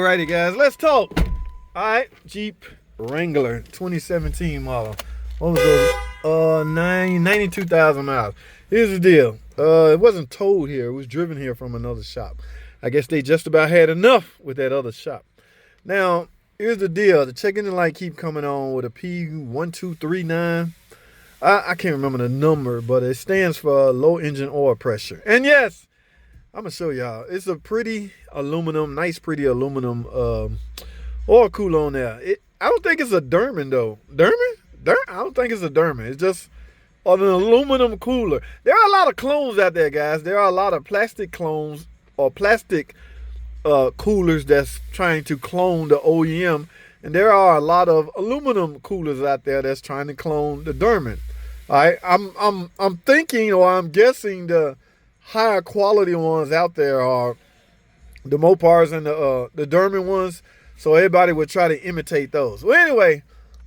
Alrighty, guys, let's talk. Alright, Jeep Wrangler 2017 model. What was those? 92,000 miles. Here's the deal. It wasn't towed here. It was driven here from another shop. I guess they just about had enough with that other shop. Now, here's the deal. The check engine light keep coming on with a P1239. I can't remember the number, but it stands for low engine oil pressure. And yes, I'm going to show y'all. It's a pretty aluminum, pretty aluminum oil cooler on there. I don't think it's a Derman, though. Derman? I don't think it's a Derman. It's just an aluminum cooler. There are a lot of clones out there, guys. There are a lot of plastic clones or plastic coolers that's trying to clone the OEM. And there are a lot of aluminum coolers out there that's trying to clone the Derman. All right, I'm thinking, or I'm guessing the higher quality ones out there are the Mopars and the Derman ones. So everybody would try to imitate those. Well, anyway,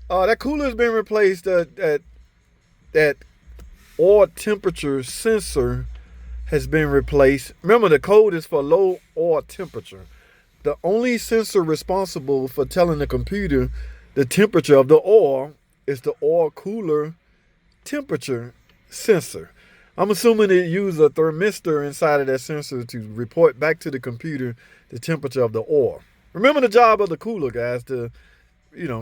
that cooler has been replaced. That oil temperature sensor has been replaced. Remember, the code is for low oil temperature. The only sensor responsible for telling the computer the temperature of the oil is the oil cooler temperature sensor. I'm assuming it uses a thermistor inside of that sensor to report back to the computer the temperature of the oil. Remember the job of the cooler, guys, to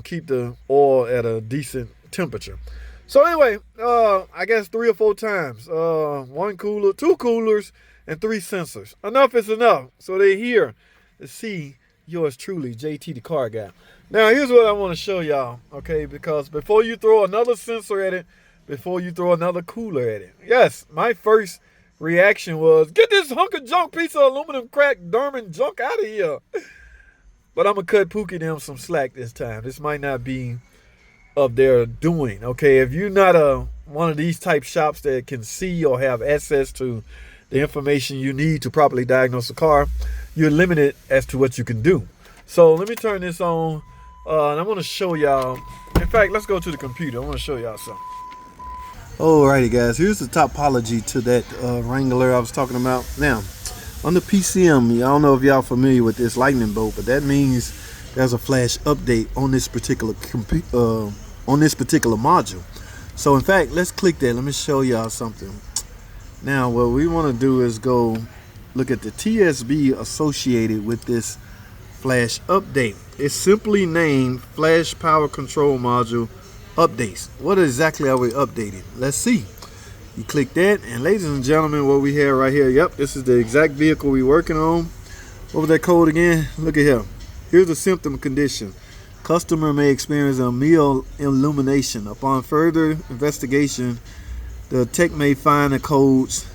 keep the oil at a decent temperature. So anyway, I guess 3 or 4 times. 1 cooler, 2 coolers, and 3 sensors. Enough is enough. So they're here to see yours truly, JT the Car Guy. Now here's what I want to show y'all, okay? Because before you throw another sensor at it, before you throw another cooler at it. Yes, my first reaction was, get this hunk of junk, piece of aluminum crack Derman junk out of here. But I'm going to cut Pookie them some slack this time. This might not be of their doing, okay? If you're not one of these type shops that can see or have access to the information you need to properly diagnose a car, you're limited as to what you can do. So let me turn this on, and I want to show y'all. In fact, let's go to the computer. I want to show y'all something. Alrighty, guys, here's the topology to that Wrangler I was talking about. Now, on the PCM, I don't know if y'all familiar with this lightning bolt, but that means there's a flash update on this particular module. So in fact, let's click that. Let me show y'all something. Now, what we want to do is go look at the TSB associated with this flash update. It's simply named Flash Power Control Module Updates. What exactly are we updating? Let's see. You click that, and ladies and gentlemen, what we have right here, yep, this is the exact vehicle we're working on. What was that code again? Look at here. Here's the symptom condition. Customer may experience a meal illumination. Upon further investigation, the tech may find the codes.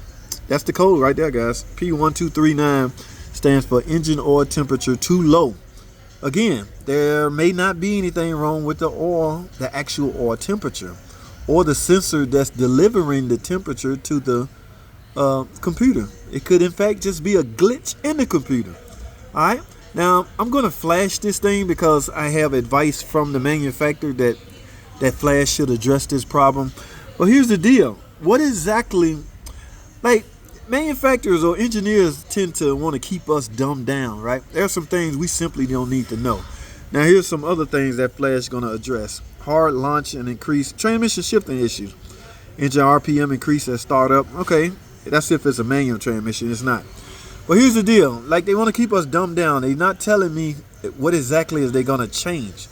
That's the code right there, guys. P1239 stands for engine oil temperature too low. Again, there may not be anything wrong with the oil, the actual oil temperature, or the sensor that's delivering the temperature to the computer. It could in fact just be a glitch in the computer. All right, now I'm going to flash this thing because I have advice from the manufacturer that flash should address this problem. But here's the deal. What exactly, like, manufacturers or engineers tend to want to keep us dumbed down, right? There are some things we simply don't need to know. Now here's some other things that flash is going to address. Hard launch and increase transmission shifting issues. Engine RPM increase at startup. Okay, that's if it's a manual transmission. It's not. But here's the deal. Like, they want to keep us dumbed down. They're not telling me what exactly is they going to change.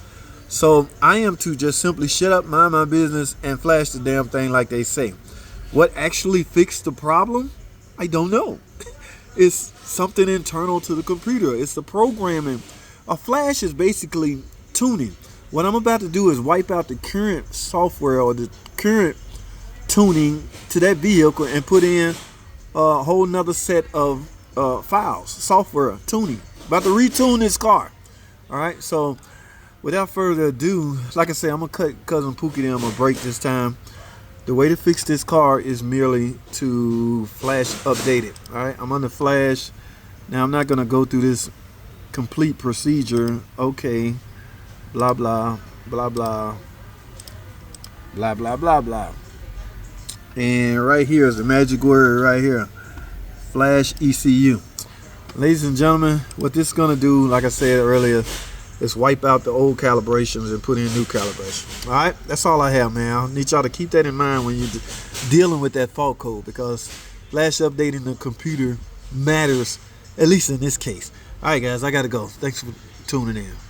So I am to just simply shut up, mind my business, and flash the damn thing like they say. What actually fixed the problem? I don't know. It's something internal to the computer. It's the programming. A flash is basically tuning. What I'm about to do is wipe out the current software or the current tuning to that vehicle and put in a whole nother set of files, software tuning. About to retune this car. All right, so without further ado, like I said, I'm gonna cut Cousin Pookie them a break this time. The way to fix this car is merely to flash update it. All right, I'm on the flash. Now I'm not gonna go through this complete procedure. Okay, blah blah blah blah blah blah blah blah. And right here is the magic word right here. Flash ECU. Ladies and gentlemen, what this is going to do, like I said earlier, is wipe out the old calibrations and put in new calibration. All right, that's all I have, man. I need y'all to keep that in mind when you're dealing with that fault code, because flash updating the computer matters, at least in this case. All right, guys, I got to go. Thanks for tuning in.